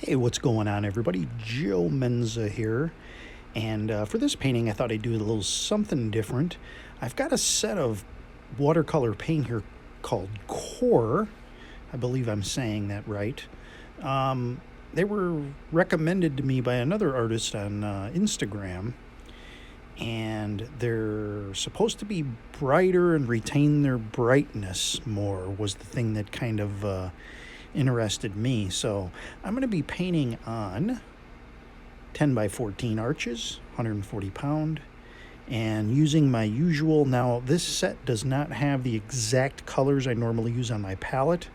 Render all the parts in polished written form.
Hey, what's going on, everybody? Joe Menza here. And for this painting, I thought I'd do a little something different. I've got a set of watercolor paint here called QoR. I believe I'm saying that right. They were recommended to me by another artist on Instagram, and they're supposed to be brighter and retain their brightness more, was the thing that kind of interested me. So I'm going to be painting on 10 by 14 arches, 140 pound, and using my usual. Now, this set does not have the exact colors I normally use on my palette.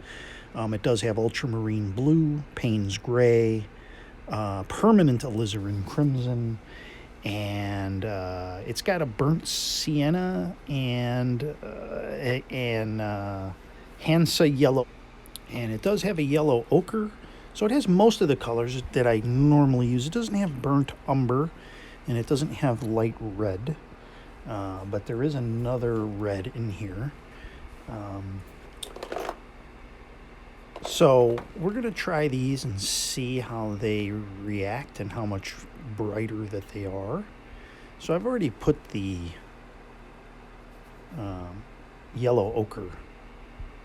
It does have ultramarine blue, Payne's gray, permanent alizarin crimson, and it's got a burnt sienna and Hansa yellow, and it does have a yellow ochre. So it has most of the colors that I normally use. It doesn't have burnt umber, and it doesn't have light red, but there is another red in here. So we're going to try these and see how they react and how much brighter that they are. So I've already put the yellow ochre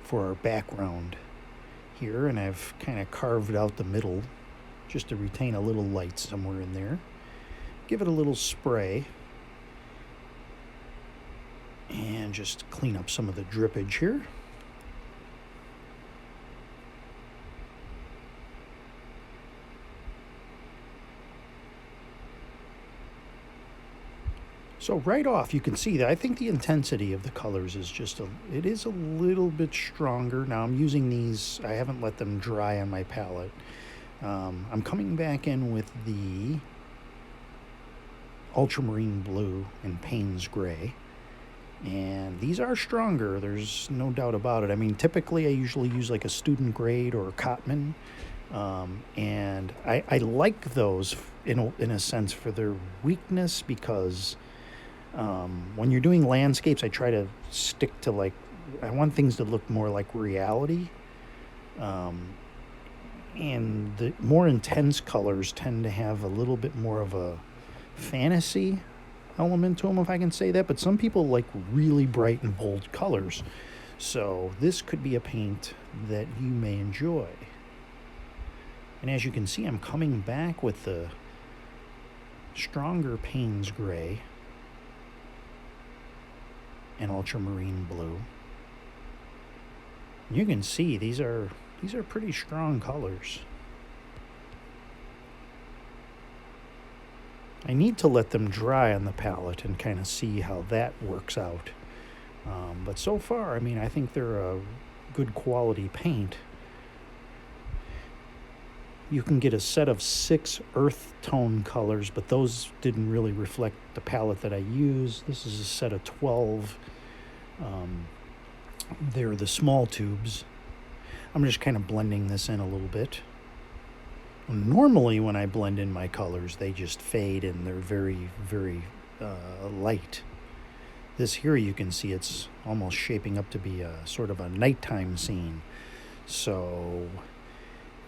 for our background here, and I've kind of carved out the middle just to retain a little light somewhere in there. Give it a little spray and just clean up some of the drippage here. So right off, you can see that I think the intensity of the colors is it is a little bit stronger. Now I'm using these, I haven't let them dry on my palette. I'm coming back in with the ultramarine blue and Payne's gray. And these are stronger, there's no doubt about it. I mean, typically I usually use like a student grade or a Cotman. And I like those in a sense for their weakness, because when you're doing landscapes, I try to stick to I want things to look more like reality. And the more intense colors tend to have a little bit more of a fantasy element to them, if I can say that. But some people like really bright and bold colors. So this could be a paint that you may enjoy. And as you can see, I'm coming back with the stronger Payne's gray and ultramarine blue. You can see these are pretty strong colors. I need to let them dry on the palette and kind of see how that works out. But so far, I mean, I think they're a good quality paint. You can get a set of 6 earth tone colors, but those didn't really reflect the palette that I use. This is a set of 12. They're the small tubes. I'm just kind of blending this in a little bit. Normally when I blend in my colors, they just fade and they're very, very light. This here, you can see it's almost shaping up to be a sort of a nighttime scene. So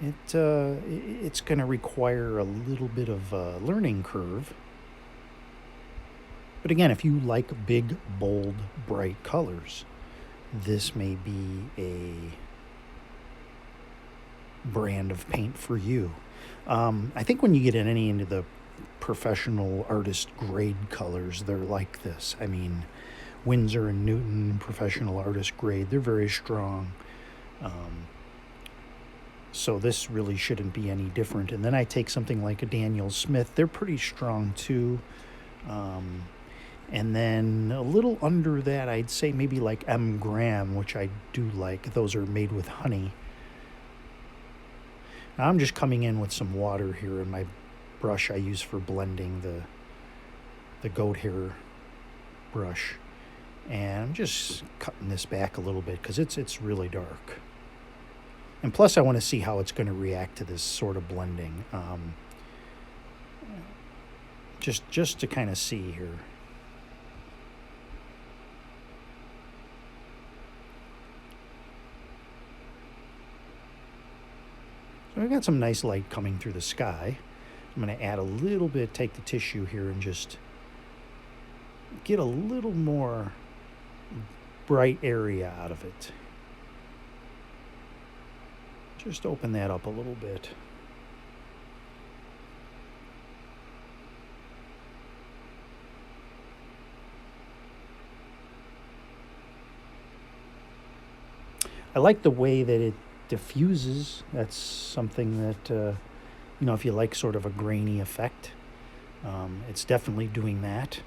it's going to require a little bit of a learning curve. But again, if you like big, bold, bright colors, this may be a brand of paint for you. I think when you get into the professional artist grade colors, they're like this. I mean, Winsor and Newton professional artist grade, they're very strong. So this really shouldn't be any different. And then I take something like a Daniel Smith. They're pretty strong too. And then a little under that, I'd say maybe like M. Graham, which I do like. Those are made with honey. Now I'm just coming in with some water here in my brush I use for blending, the goat hair brush. And I'm just cutting this back a little bit because it's really dark. And plus I want to see how it's going to react to this sort of blending. Just to kind of see here. So So we've got some nice light coming through the sky. I'm going to add a little bit, take the tissue here and just get a little more bright area out of it. Just open that up a little bit. I like the way that it diffuses. That's something that, if you like sort of a grainy effect, it's definitely doing that.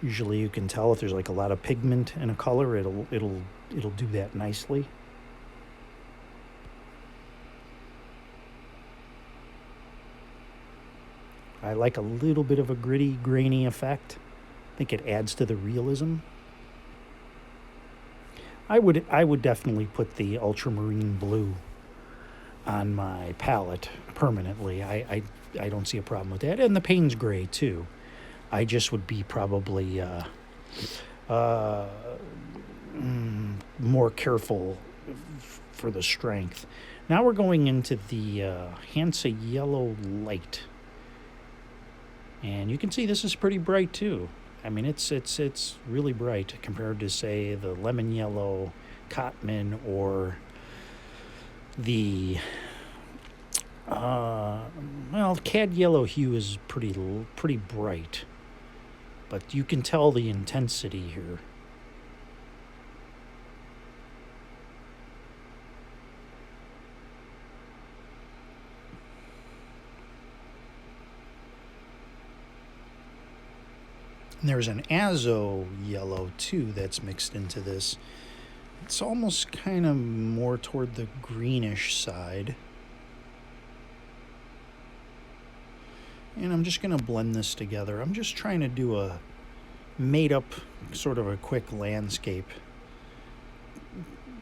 Usually you can tell if there's like a lot of pigment in a color, it'll do that nicely. I like a little bit of a gritty, grainy effect. I think it adds to the realism. I would definitely put the ultramarine blue on my palette permanently. I don't see a problem with that. And the Payne's gray too. I just would be probably more careful for the strength. Now we're going into the Hansa yellow light. And you can see this is pretty bright too. I mean, it's really bright compared to, say, the lemon yellow, Cotman, or the cad yellow hue is pretty bright, but you can tell the intensity here. And there's an azo yellow too that's mixed into this. It's almost kind of more toward the greenish side. And I'm just going to blend this together. I'm just trying to do a made up sort of a quick landscape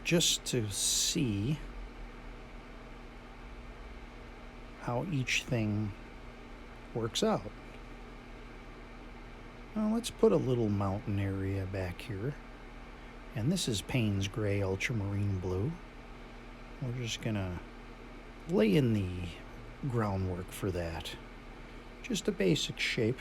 just to see how each thing works out. Well, let's put a little mountain area back here. And this is Payne's gray, ultramarine blue. We're just going to lay in the groundwork for that. Just a basic shape.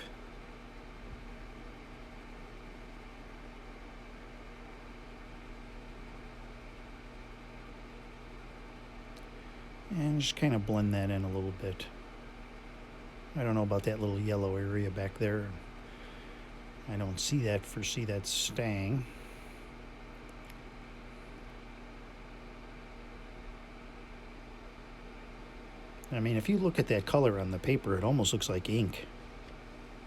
And just kind of blend that in a little bit. I don't know about that little yellow area back there. I don't see that staying. I mean, if you look at that color on the paper, it almost looks like ink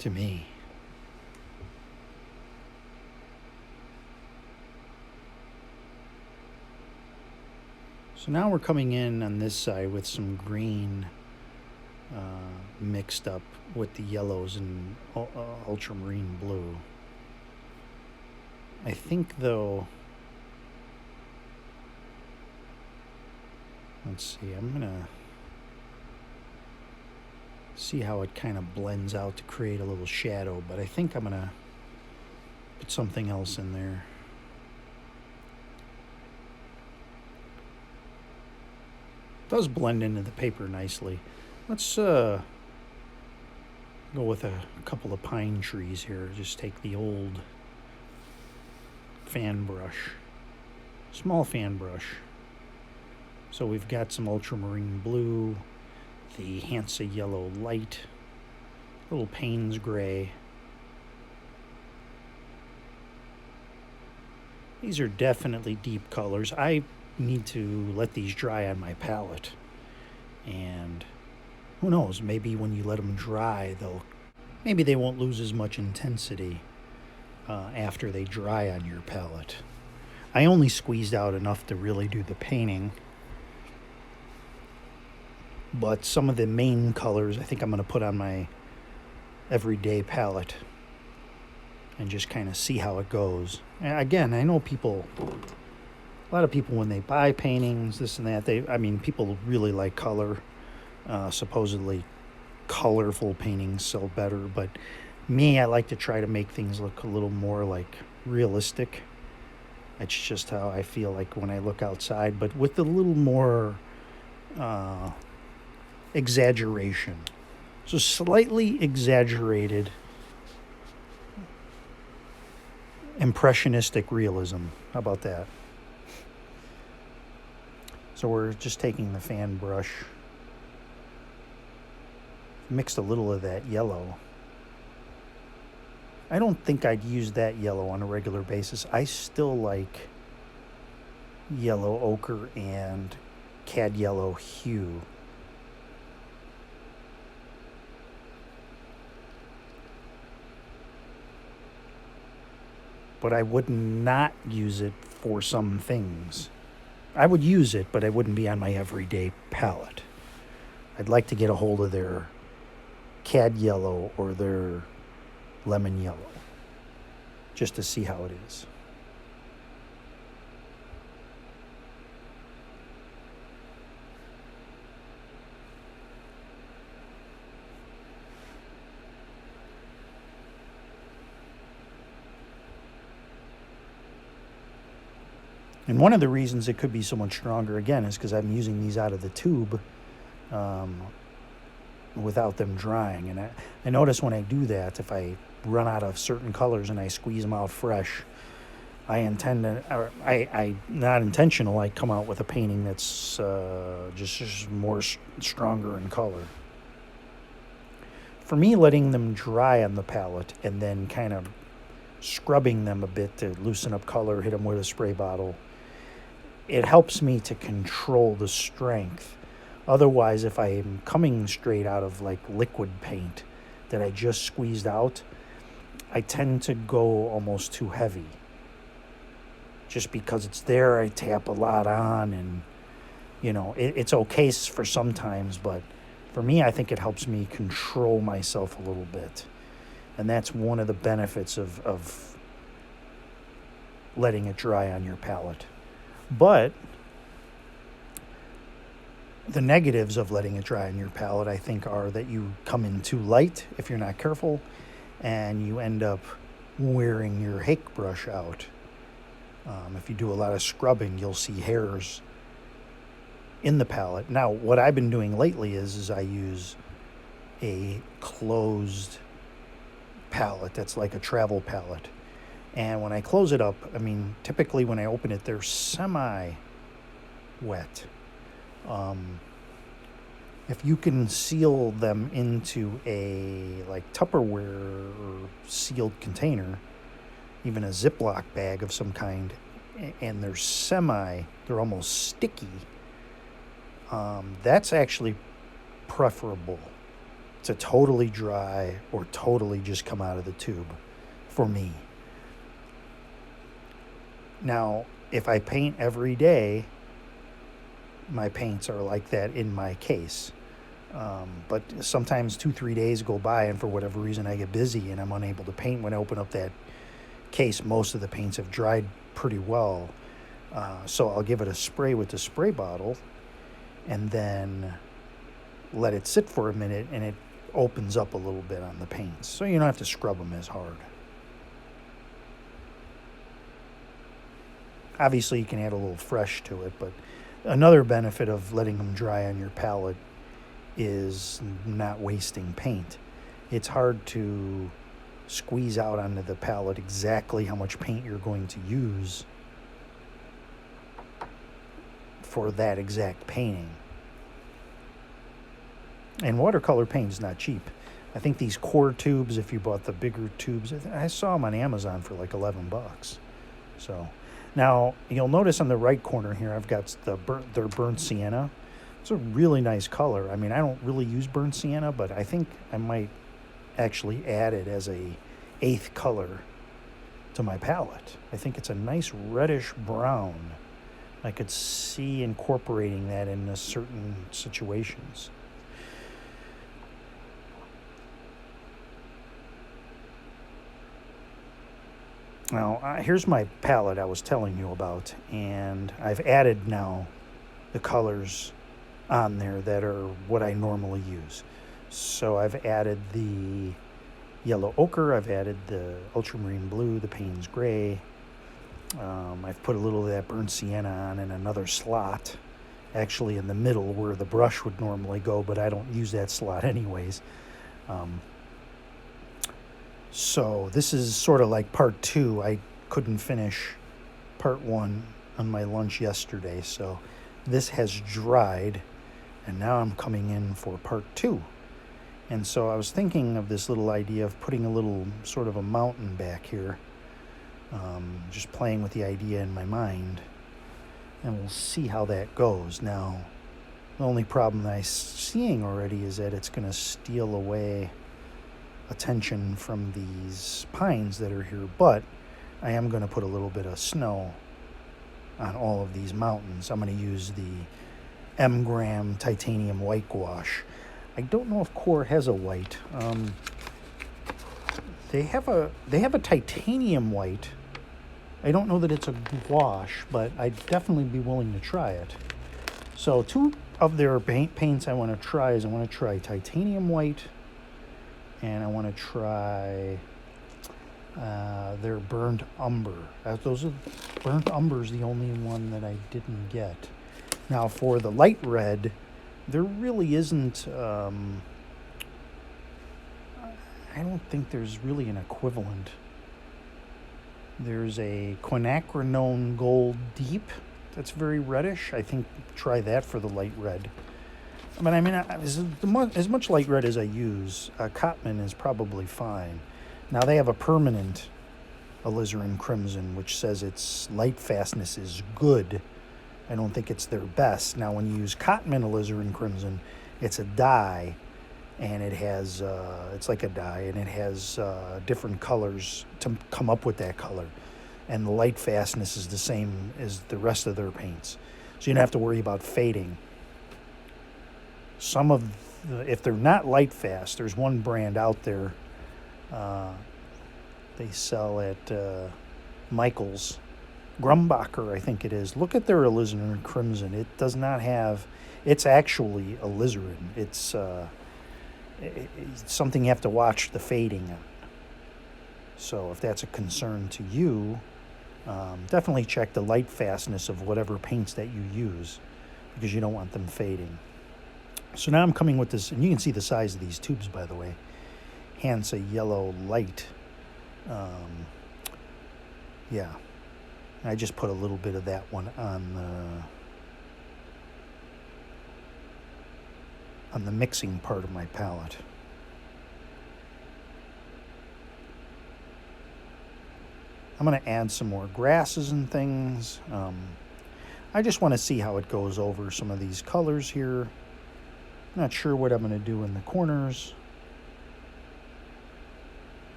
to me. So now we're coming in on this side with some green mixed up with the yellows and ultramarine blue. I think, though, let's see, I'm gonna see how it kind of blends out to create a little shadow, but I think I'm gonna put something else in there. It does blend into the paper nicely. Let's go with a couple of pine trees here. Just take the old fan brush, small fan brush. So we've got some ultramarine blue, the Hansa yellow light, little Payne's gray. These are definitely deep colors. I need to let these dry on my palette, and who knows, maybe when you let them dry, maybe they won't lose as much intensity after they dry on your palette. I only squeezed out enough to really do the painting, but some of the main colors I think I'm going to put on my everyday palette and just kind of see how it goes. And again, I know a lot of people, when they buy paintings, this and that, people really like color. Supposedly colorful paintings sell better, but me, I like to try to make things look a little more like realistic. It's just how I feel like when I look outside, but with a little more uh, exaggeration. So slightly exaggerated impressionistic realism. How about that? So we're just taking the fan brush, mixed a little of that yellow. I don't think I'd use that yellow on a regular basis. I still like yellow ochre and cad yellow hue. But I would not use it for some things. I would use it, but it wouldn't be on my everyday palette. I'd like to get a hold of their cad yellow or their lemon yellow just to see how it is. And one of the reasons it could be so much stronger, again, is because I'm using these out of the tube um, without them drying. And I notice when I do that, if I run out of certain colors and I squeeze them out fresh, I intend to, or I not intentional, I come out with a painting that's just more stronger in color. For me, letting them dry on the palette and then kind of scrubbing them a bit to loosen up color, hit them with a spray bottle, it helps me to control the strength. Otherwise, if I am coming straight out of like liquid paint that I just squeezed out, I tend to go almost too heavy. Just because it's there, I tap a lot on, and it's okay for sometimes, but for me, I think it helps me control myself a little bit. And that's one of the benefits of letting it dry on your palette. But the negatives of letting it dry on your palette, I think, are that you come in too light if you're not careful, and you end up wearing your hake brush out. If you do a lot of scrubbing, you'll see hairs in the palette. Now, what I've been doing lately is I use a closed palette that's like a travel palette. And when I close it up, I mean, typically when I open it, they're semi-wet. If you can seal them into a like Tupperware or sealed container, even a Ziploc bag of some kind, and they're almost sticky, that's actually preferable to totally dry or totally just come out of the tube for me. Now, if I paint every day, my paints are like that in my case. But sometimes 2-3 days go by, and for whatever reason I get busy and I'm unable to paint. When I open up that case, most of the paints have dried pretty well. So I'll give it a spray with the spray bottle and then let it sit for a minute, and it opens up a little bit on the paints. So you don't have to scrub them as hard. Obviously, you can add a little fresh to it, but another benefit of letting them dry on your palette is not wasting paint. It's hard to squeeze out onto the palette exactly how much paint you're going to use for that exact painting. And watercolor paint is not cheap. I think these QoR tubes, if you bought the bigger tubes, I saw them on Amazon for like $11. So now you'll notice on the right corner here, I've got their burnt sienna. It's a really nice color. I mean, I don't really use burnt sienna, but I think I might actually add it as a 8th color to my palette. I think it's a nice reddish brown. I could see incorporating that in certain situations. Now, here's my palette I was telling you about, and I've added now the colors on there that are what I normally use. So I've added the yellow ochre, I've added the ultramarine blue, the Payne's gray, I've put a little of that burnt sienna on in another slot, actually in the middle where the brush would normally go, but I don't use that slot anyways. So this is sort of like part 2. I couldn't finish part 1 on my lunch yesterday, so this has dried, and now I'm coming in for part 2. And so I was thinking of this little idea of putting a little sort of a mountain back here, just playing with the idea in my mind, and we'll see how that goes. Now, the only problem that I'm seeing already is that it's going to steal away attention from these pines that are here, but I am going to put a little bit of snow on all of these mountains. I'm going to use the M-gram titanium white gouache. I don't know if QoR has a white. They have a titanium white. I don't know that it's a gouache, but I'd definitely be willing to try it. So 2 of their paints I want to try is I want to try titanium white, and I want to try their burnt umber. Burnt umber is the only one that I didn't get. Now for the light red, there really isn't. I don't think there's really an equivalent. There's a quinacridone gold deep that's very reddish. I think try that for the light red. But I mean, as much light red as I use, Cotman is probably fine. Now they have a permanent alizarin crimson, which says its light fastness is good. I don't think it's their best. Now when you use Cotman alizarin crimson, it's a dye, and it has, it's like a dye, and it has different colors to come up with that color. And the light fastness is the same as the rest of their paints. So you don't have to worry about fading. If they're not light fast, there's one brand out there they sell at Michael's, Grumbacher, I think it is. Look at their alizarin crimson. It does not have, it's actually alizarin. It's something you have to watch the fading on. So if that's a concern to you, definitely check the light fastness of whatever paints that you use, because you don't want them fading. So now I'm coming with this, and you can see the size of these tubes, by the way. Hansa yellow light. Yeah. I just put a little bit of that one on the mixing part of my palette. I'm going to add some more grasses and things. I just want to see how it goes over some of these colors here. Not sure what I'm going to do in the corners.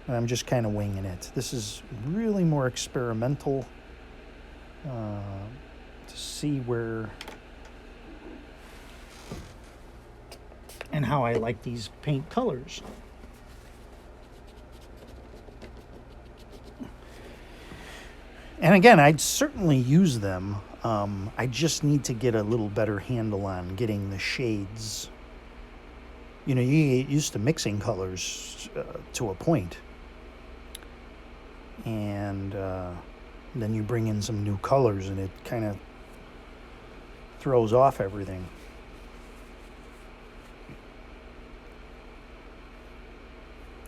And I'm just kind of winging it. This is really more experimental to see where and how I like these paint colors. And again, I'd certainly use them. I just need to get a little better handle on getting the shades. You know, you get used to mixing colors to a point. And then you bring in some new colors and it kind of throws off everything.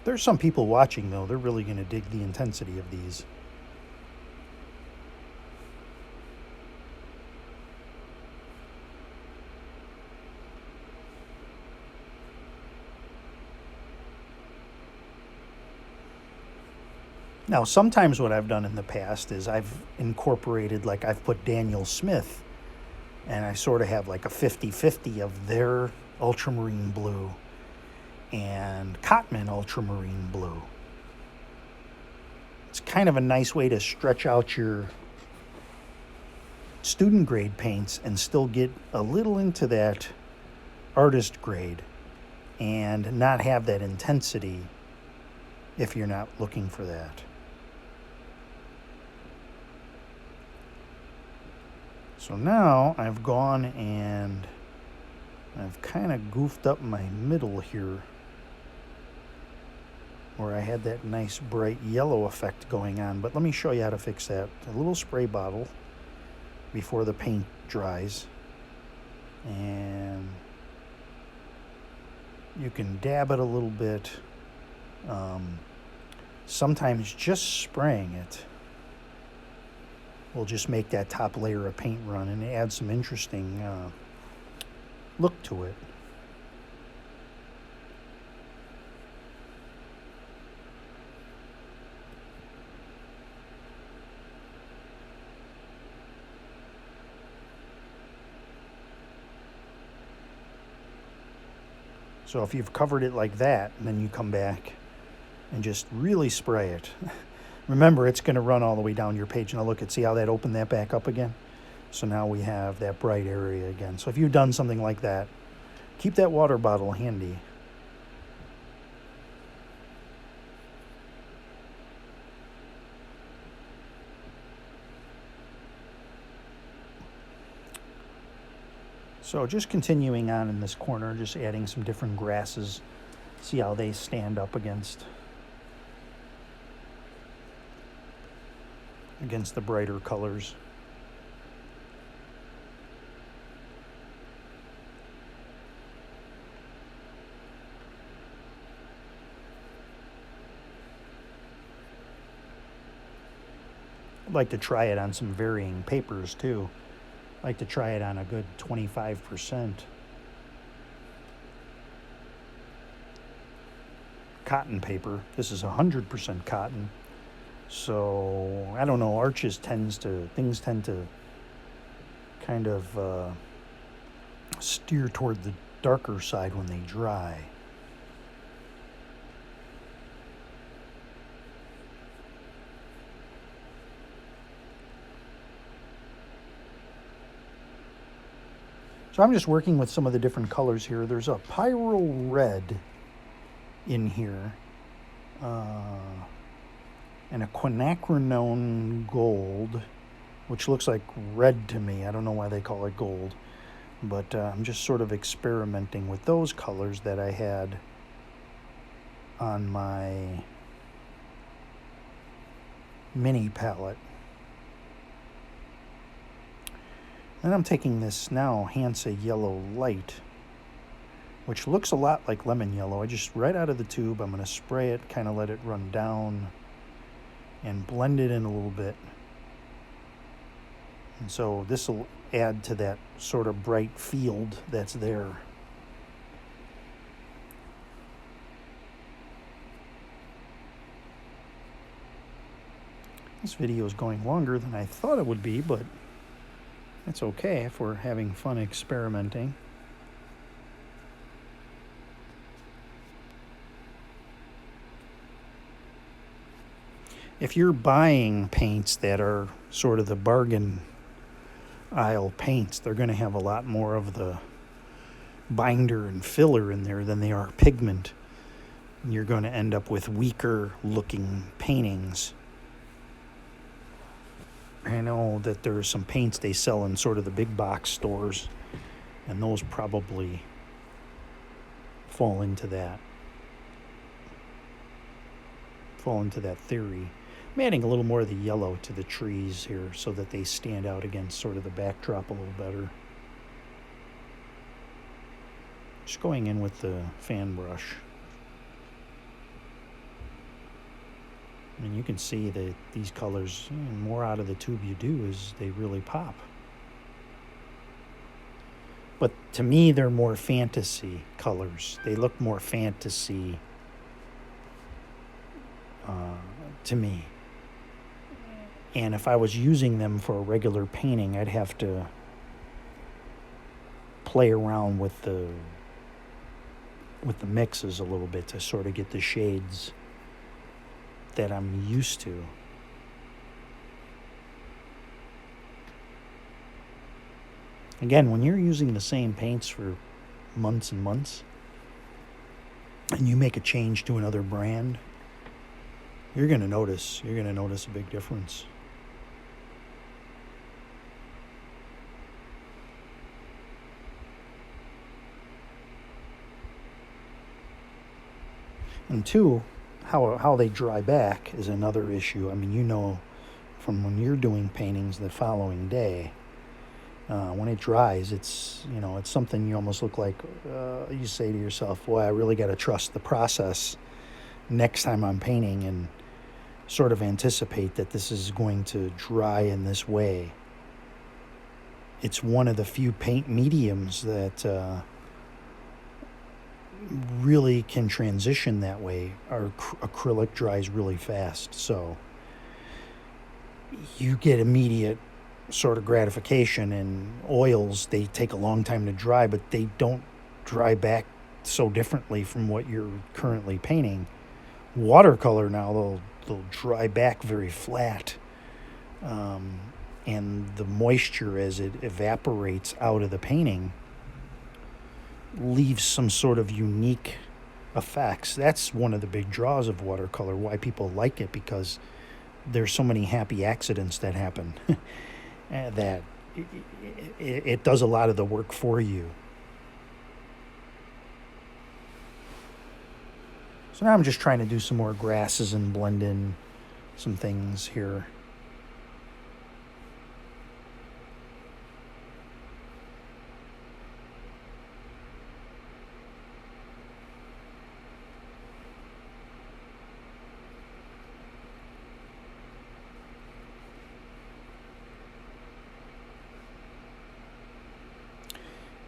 There's some people watching, though. They're really going to dig the intensity of these. Now, sometimes what I've done in the past is I've incorporated, like I've put Daniel Smith, and I sort of have like a 50-50 of their ultramarine blue and Cotman ultramarine blue. It's kind of a nice way to stretch out your student grade paints and still get a little into that artist grade and not have that intensity if you're not looking for that. So now I've gone and I've kind of goofed up my middle here. where I had that nice bright yellow effect going on. But let me show you how to fix that. A little spray bottle before the paint dries, and you can dab it a little bit. Sometimes just spraying it will just make that top layer of paint run and add some interesting look to it. So if you've covered it like that, and then you come back and just really spray it. Remember, it's going to run all the way down your page. Now look, see how that opened that back up again? So now we have that bright area again. So if you've done something like that, keep that water bottle handy. So just continuing on in this corner, just adding some different grasses. See how they stand up against the brighter colors. I'd like to try it on some varying papers too. I like to try it on a good 25% cotton paper. This is 100% cotton. So I don't know, things tend to kind of steer toward the darker side when they dry. So I'm just working with some of the different colors here. There's a pyro red in here, and a quinacridone gold, which looks like red to me. I don't know why they call it gold, but I'm just sort of experimenting with those colors that I had on my mini palette. And I'm taking this now Hansa Yellow Light, which looks a lot like lemon yellow. I just, right out of the tube, I'm going to spray it, kind of let it run down, and blend it in a little bit. And so this will add to that sort of bright field that's there. This video is going longer than I thought it would be, but that's okay if we're having fun experimenting. If you're buying paints that are sort of the bargain aisle paints, they're going to have a lot more of the binder and filler in there than they are pigment. And you're going to end up with weaker looking paintings. I know that there's some paints they sell in sort of the big box stores, and those probably fall into that theory. I'm adding a little more of the yellow to the trees here so that they stand out against sort of the backdrop a little better. Just going in with the fan brush. And you can see that these colors, the more out of the tube you do, is they really pop. But to me, they're more fantasy colors. They look more fantasy to me. And if I was using them for a regular painting, I'd have to play around with the mixes a little bit to sort of get the shades that I'm used to. Again, when you're using the same paints for months and months, and you make a change to another brand, you're going to notice a big difference. And two, how they dry back is another issue. I mean, you know, from when you're doing paintings the following day, when it dries, it's, you know, it's something you almost look like, you say to yourself, boy, I really got to trust the process next time I'm painting and sort of anticipate that this is going to dry in this way. It's one of the few paint mediums that really can transition that way. Our acrylic dries really fast, so you get immediate sort of gratification. And oils, they take a long time to dry, but they don't dry back so differently from what you're currently painting. Watercolor now, they'll dry back very flat, and the moisture as it evaporates out of the painting leaves some sort of unique effects. That's one of the big draws of watercolor, why people like it, because there's so many happy accidents that happen that it does a lot of the work for you. So now I'm just trying to do some more grasses and blend in some things here.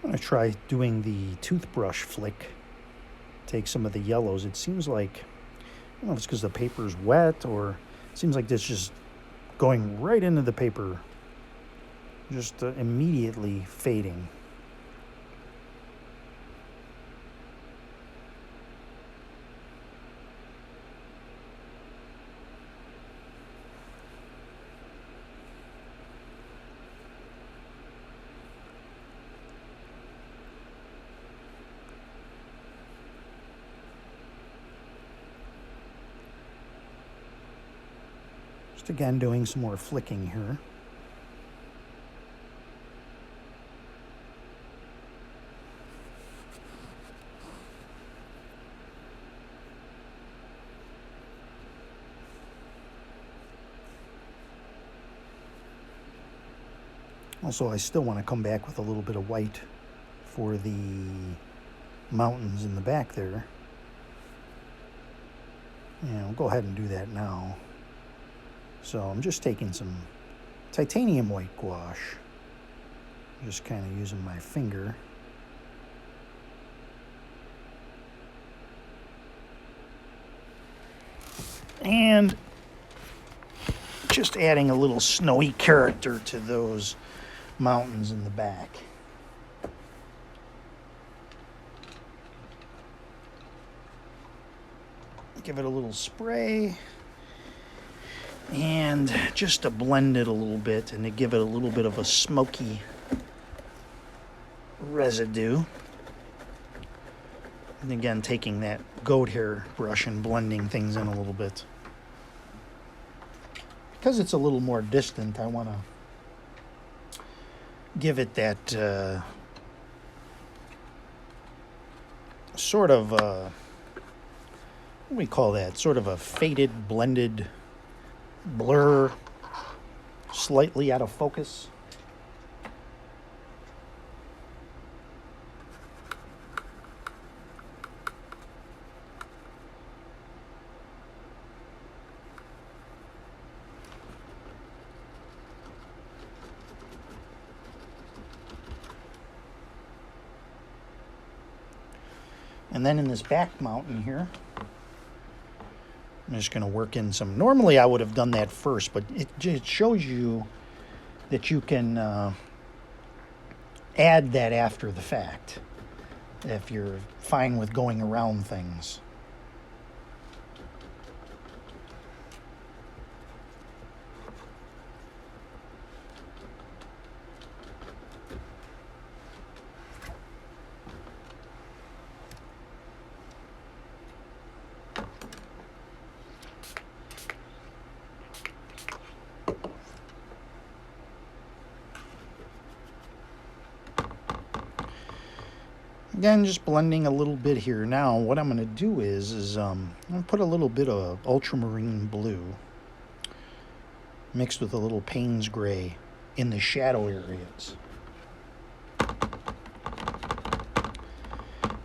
I'm going to try doing the toothbrush flick. Take some of the yellows. It seems like, I don't know if it's because the paper's wet, or it seems like it's just going right into the paper, just immediately fading. Just again doing some more flicking here. Also, I still want to come back with a little bit of white for the mountains in the back there. And I'll go ahead and do that now. So I'm just taking some titanium white gouache, just kind of using my finger. And just adding a little snowy character to those mountains in the back. Give it a little spray. And just to blend it a little bit and to give it a little bit of a smoky residue. And again, taking that goat hair brush and blending things in a little bit. Because it's a little more distant, I want to give it that sort of, what do we call that? Sort of a faded, blended blur, slightly out of focus. And then in this back mountain here, I'm just going to work in some. Normally I would have done that first, but it shows you that you can add that after the fact if you're fine with going around things. Again, just blending a little bit here. Now, what I'm going to do is I'm going to put a little bit of ultramarine blue mixed with a little Payne's gray in the shadow areas.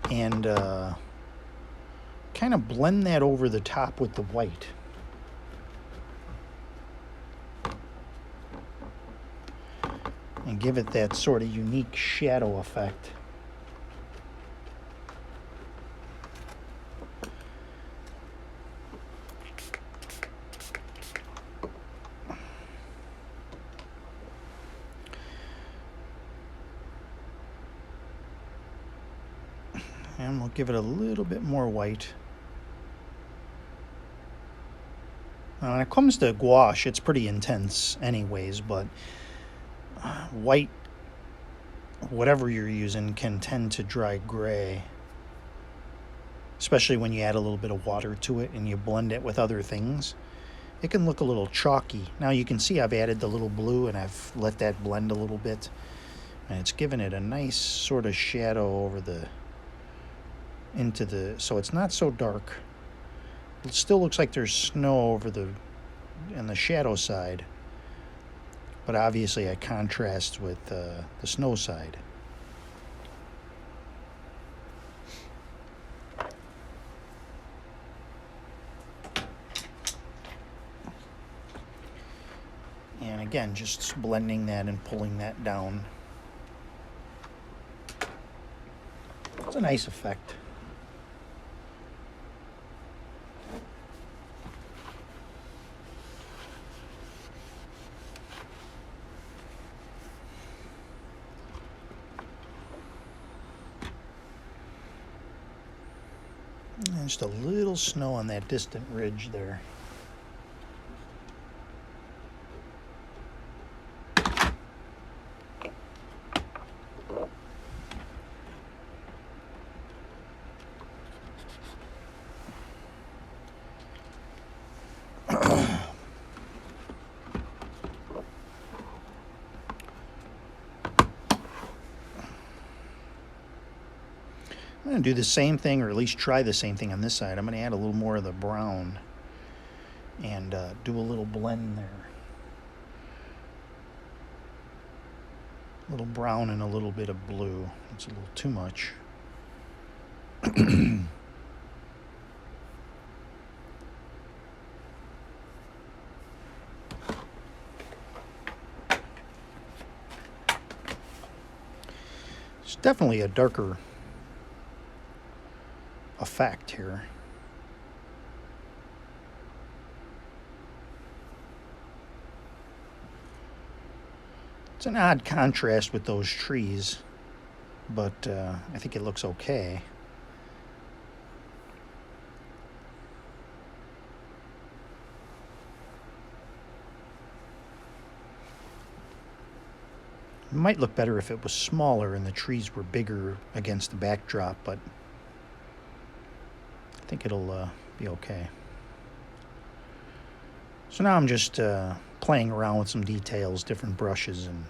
And kind of blend that over the top with the white. And give it that sort of unique shadow effect. And we'll give it a little bit more white. Now, when it comes to gouache, it's pretty intense anyways, but white, whatever you're using, can tend to dry gray, especially when you add a little bit of water to it and you blend it with other things. It can look a little chalky. Now you can see I've added the little blue and I've let that blend a little bit, and it's given it a nice sort of shadow over the so it's not so dark. It still looks like there's snow over on the shadow side, but obviously I contrast with the snow side. And again, just blending that and pulling that down. It's a nice effect. And just a little snow on that distant ridge there. I'm going to do the same thing, or at least try the same thing on this side. I'm going to add a little more of the brown and do a little blend there. A little brown and a little bit of blue. It's a little too much. It's definitely a darker effect here. It's an odd contrast with those trees, but I think it looks okay. It might look better if it was smaller and the trees were bigger against the backdrop, but I think it'll be okay. So now I'm just playing around with some details, different brushes, and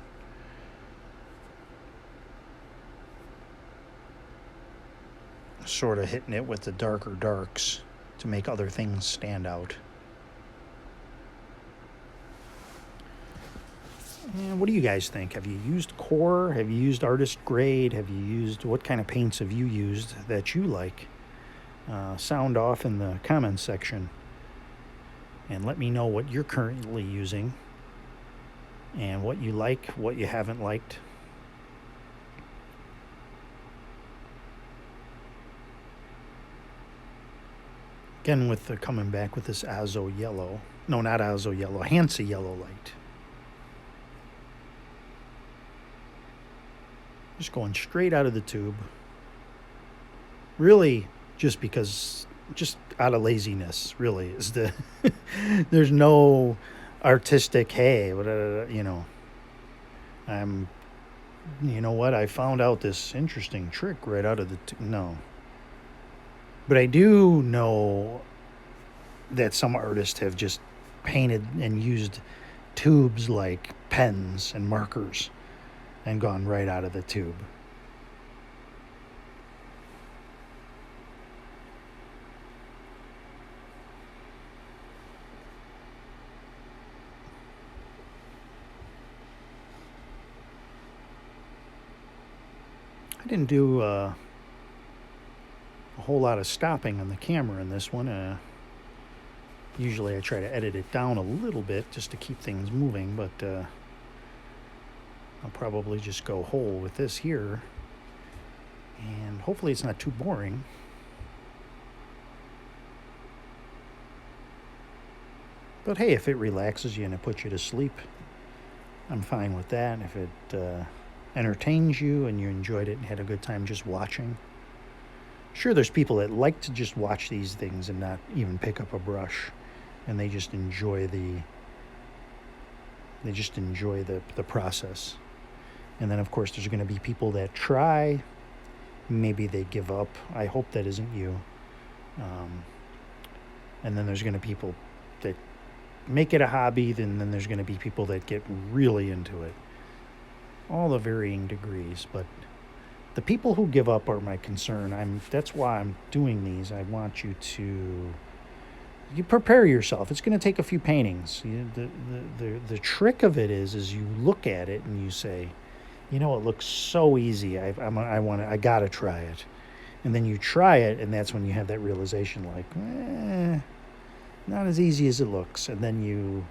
sort of hitting it with the darker darks to make other things stand out. And what do you guys think? Have you used QoR? Have you used Artist Grade? What kind of paints have you used that you like? Sound off in the comments section and let me know what you're currently using and what you like, what you haven't liked. Again, with coming back with this Azo yellow. No, not Azo yellow, Hansa yellow light. Just going straight out of the tube. Really, just out of laziness, really, is the there's no artistic, hey, you know what, I found out this interesting trick right out of the no. But I do know that some artists have just painted and used tubes like pens and markers and gone right out of the tube. didn't do a whole lot of stopping on the camera in this one. Usually I try to edit it down a little bit just to keep things moving, but I'll probably just go whole with this here. And hopefully it's not too boring. But hey, if it relaxes you and it puts you to sleep, I'm fine with that. If it entertains you and you enjoyed it and had a good time just watching. Sure, there's people that like to just watch these things and not even pick up a brush, and they just enjoy the process. And then of course there's going to be people that try, maybe they give up. I hope that isn't you. And then there's going to be people that make it a hobby, then there's going to be people that get really into it. All the varying degrees, but the people who give up are my concern. That's why I'm doing these. I want you prepare yourself. It's going to take a few paintings. The trick of it is you look at it and you say, you know, it looks so easy. I gotta try it, and then you try it, and that's when you have that realization, like, not as easy as it looks. And then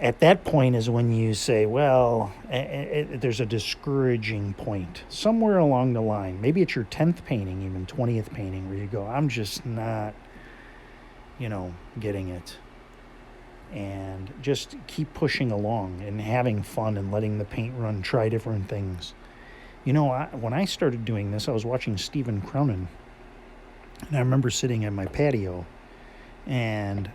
at that point is when you say, well, there's a discouraging point somewhere along the line. Maybe it's your 10th painting, even 20th painting, where you go, I'm just not, getting it. And just keep pushing along and having fun and letting the paint run, try different things. When I started doing this, I was watching Stephen Cronin, and I remember sitting at my patio, and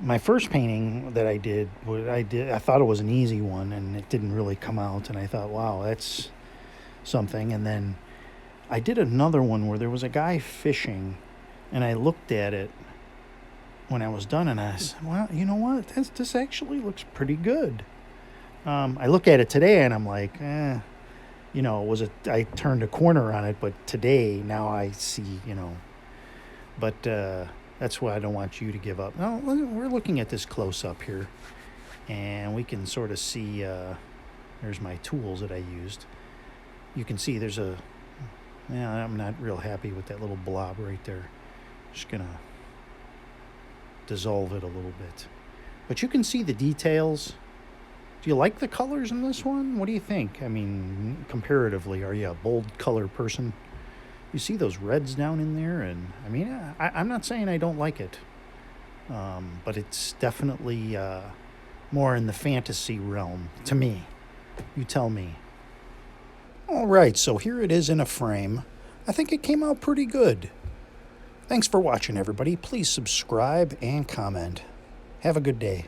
my first painting that I did, I thought it was an easy one, and it didn't really come out, and I thought, wow, that's something. And then I did another one where there was a guy fishing, and I looked at it when I was done, and I said, well, you know what, this actually looks pretty good. I look at it today, and I'm like, I turned a corner on it, but today, now I see, but that's why I don't want you to give up. No, we're looking at this close-up here, and we can sort of see, there's my tools that I used. You can see there's I'm not real happy with that little blob right there. Just going to dissolve it a little bit. But you can see the details. Do you like the colors in this one? What do you think? I mean, comparatively, are you a bold color person? You see those reds down in there, and I mean, I'm not saying I don't like it, but it's definitely more in the fantasy realm to me. You tell me. All right, so here it is in a frame. I think it came out pretty good. Thanks for watching, everybody. Please subscribe and comment. Have a good day.